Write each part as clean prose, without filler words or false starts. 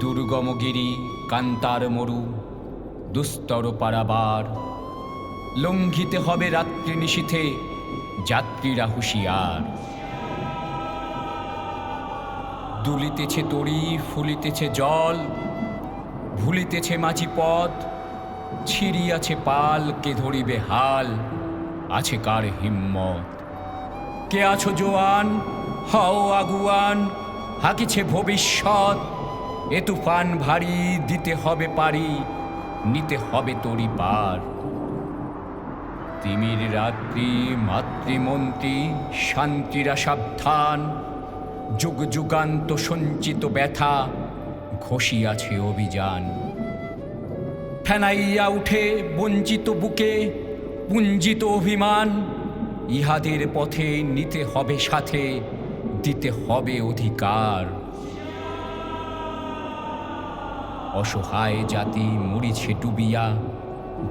দুর্গমগিরি কান্তার মরু দুস্তর পারাবার, লঙ্ঘিতে হবে রাত্রি নিশীথে যাত্রীরা হুঁশিয়ার। দুলিতেছে তরি ফুলিতেছে জল, ভুলিতেছে মাঝি পথ, ছিড়িয়াছে পাল কে ধরিবে হাল, আছে কার হিম্মত। কে আছো জোয়ান, হও আগুয়ান, হাকিছে ভবিষ্যৎ, এ তুফান ভারী দিতে হবে পারি, নিতে হবে তরি পার। তিমির রাত্রি মাতৃমন্ত্রী শান্তিরা সাবধান, যুগ যুগান্ত সঞ্চিত ব্যথা ঘষিয়াছে অভিযান। ফেনাইয়া উঠে বঞ্চিত বুকে পুঞ্জিত অভিমান, ইহাদের পথে নিতে হবে সাথে, দিতে হবে অধিকার। অসহায় জাতি মরিছে ডুবিয়া,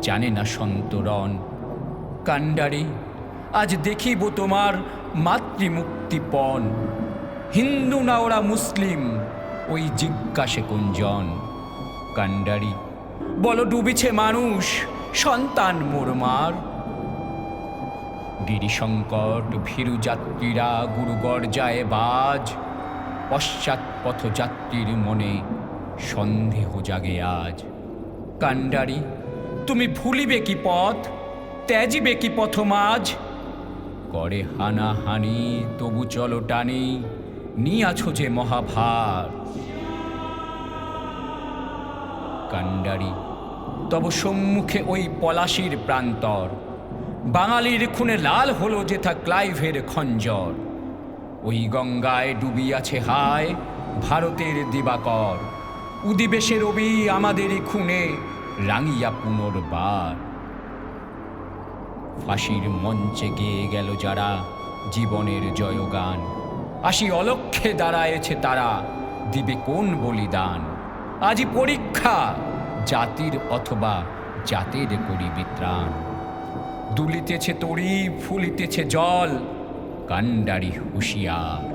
জানে না সন্তরণ। কান্ডারি আজ দেখিব তোমার মাতৃমুক্তিপণ। হিন্দু না ওরা মুসলিম, ওই জিজ্ঞাসে কোনজন। কান্ডারি বলো ডুবিছে মানুষ, সন্তান মোরমার। গিরিসংকট ভীরু যাত্রীরা গুরু গর্জায় বাজ, পশ্চাৎ পথযাত্রীর মনে সন্দেহ জাগে আজ। কান্ডারি তুমি ভুলিবে কি পথ, ত্যাজিবে কি পথমাঝ। করে হানাহানি তবু চলো টানি, নিয়াছো যে মহাভার। কান্ডারি তব সম্মুখে ওই পলাশির প্রান্তর, বাঙালির খুনে লাল হলো যেথা ক্লাইভের খঞ্জর। ওই গঙ্গায় ডুবিয়াছে হায় ভারতের দিবাকর, উদিবেশে রবি আমাদেরই খুনে রাঙিয়া পুনর্বার। ফাঁসির মঞ্চে গেয়ে গেল যারা জীবনের জয়গান, আসি অলক্ষ্যে দাঁড়ায়েছে তারা, দিবে কোন বলিদান। আজি পরীক্ষা জাতির অথবা জাতের করি বিত্রাণ। দুলিতেছে তরি ফুলিতেছে জল, কান্ডারি হুঁশিয়ার।